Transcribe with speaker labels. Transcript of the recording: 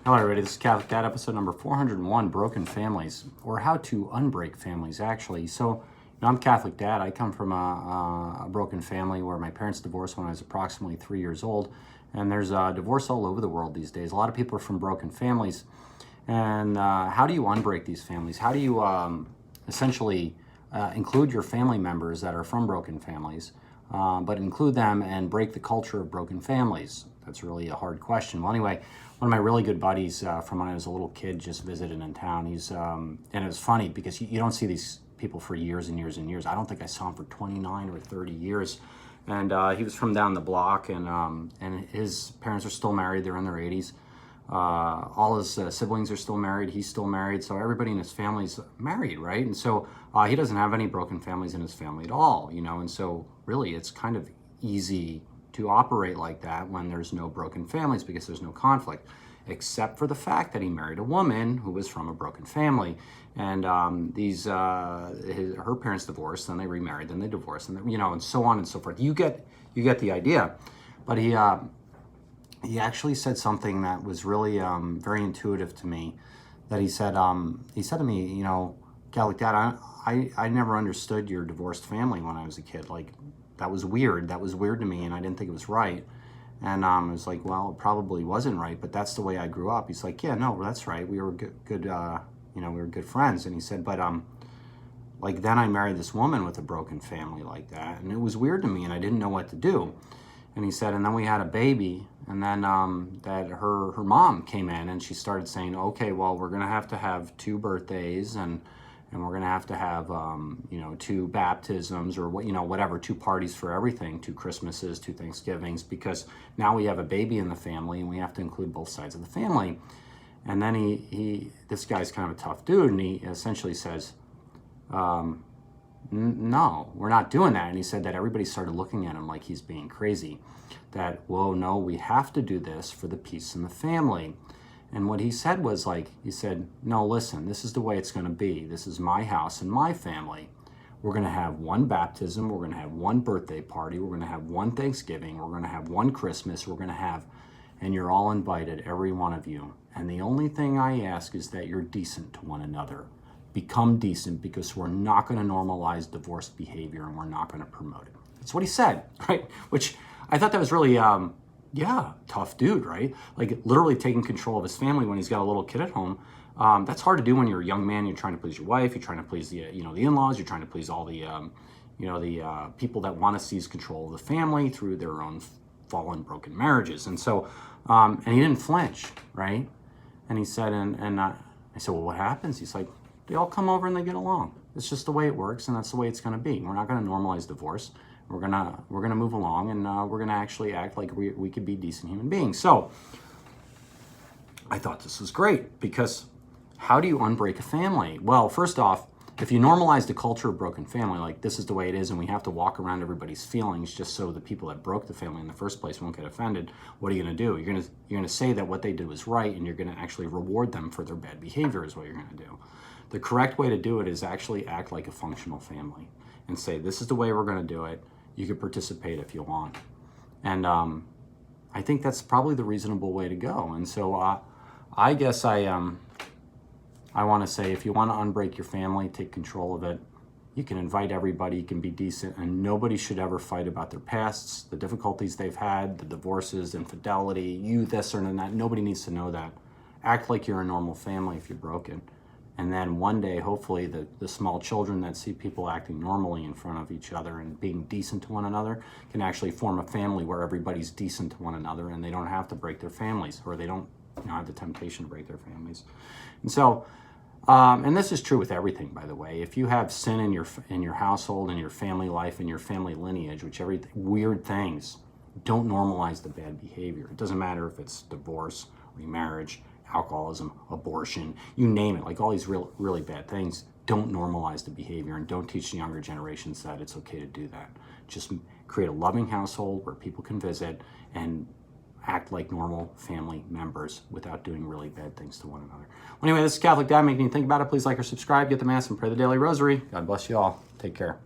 Speaker 1: Hello everybody, this is Catholic Dad, episode number 401, Broken Families, or How to Unbreak Families, actually. So, I'm Catholic Dad. I come from a broken family where my parents divorced when I was approximately 3 years old, and there's divorce all over the world these days. A lot of people are from broken families, and how do you unbreak these families? How do you essentially include your family members that are from broken families, but include them and break the culture of broken families? That's really a hard question. Well, anyway, one of my really good buddies from when I was a little kid just visited in town. He's and it was funny because you don't see these people for years and years and years. I don't think I saw him for 29 or 30 years. And he was from down the block, and his parents are still married. They're in their 80s. All his siblings are still married. He's still married. So everybody in his family's married, right? And so he doesn't have any broken families in his family at all, you know. And so really, it's kind of easy to operate like that when there's no broken families because there's no conflict, except for the fact that he married a woman who was from a broken family, and her parents divorced, then they remarried, then they divorced, and and so on and so forth. You get the idea. But he actually said something that was really very intuitive to me. That he said to me, Catholic Dad, I never understood your divorced family when I was a kid. Like, that was weird. That was weird to me, and I didn't think it was right. And I was like, well, it probably wasn't right, but that's the way I grew up. He's like, yeah, no, that's right. We were good we were good friends. And he said, but like, then I married this woman with a broken family like that, and it was weird to me, and I didn't know what to do. And he said, and then we had a baby, and then that her mom came in, and she started saying, okay, well, we're gonna have to have 2 birthdays, and we're going to have 2 baptisms, or whatever, 2 parties for everything, 2 Christmases, 2 Thanksgivings, because now we have a baby in the family and we have to include both sides of the family. And then this guy's kind of a tough dude, and he essentially says, no, we're not doing that. And he said that everybody started looking at him like he's being crazy, that, whoa, no, we have to do this for the peace in the family. And what he said was, he said, no, listen, this is the way it's going to be. This is my house and my family. We're going to have 1 baptism. We're going to have 1 birthday party. We're going to have 1 Thanksgiving. We're going to have 1 Christmas. We're going to have, and you're all invited, every one of you. And the only thing I ask is that you're decent to one another. Become decent, because we're not going to normalize divorced behavior, and we're not going to promote it. That's what he said, right? Which I thought that was really... yeah, tough dude, right? Like, literally taking control of his family when he's got a little kid at home. That's hard to do when you're a young man. You're trying to please your wife. You're trying to please the in-laws. You're trying to please all the people that want to seize control of the family through their own fallen, broken marriages. And so, and he didn't flinch, right? And he said, and I said, well, what happens? He's like, they all come over and they get along. It's just the way it works, and that's the way it's going to be. We're not going to normalize divorce. We're gonna move along, and we're gonna actually act like we could be decent human beings. So I thought this was great, because how do you unbreak a family? Well, first off, if you normalize the culture of broken family, like, this is the way it is, and we have to walk around everybody's feelings just so the people that broke the family in the first place won't get offended, what are you gonna do? You're gonna say that what they did was right, and you're gonna actually reward them for their bad behavior is what you're gonna do. The correct way to do it is actually act like a functional family and say, this is the way we're gonna do it. You can participate if you want. And I think that's probably the reasonable way to go. And so I guess I want to say, if you want to unbreak your family, take control of it. You can invite everybody, you can be decent, and nobody should ever fight about their pasts, the difficulties they've had, the divorces, infidelity, you this or that. Nobody needs to know that. Act like you're a normal family if you're broken. And then one day, hopefully, the small children that see people acting normally in front of each other and being decent to one another can actually form a family where everybody's decent to one another, and they don't have to break their families, or they don't have the temptation to break their families. And so, and this is true with everything, by the way. If you have sin in your household, in your family life, in your family lineage, weird things, don't normalize the bad behavior. It doesn't matter if it's divorce, remarriage, alcoholism, abortion, you name it, like all these really bad things. Don't normalize the behavior, and don't teach the younger generations that it's okay to do that. Just create a loving household where people can visit and act like normal family members without doing really bad things to one another. Well, anyway, this is Catholic Dad making you think about it. Please like or subscribe, get the Mass, and pray the daily rosary. God bless you all. Take care.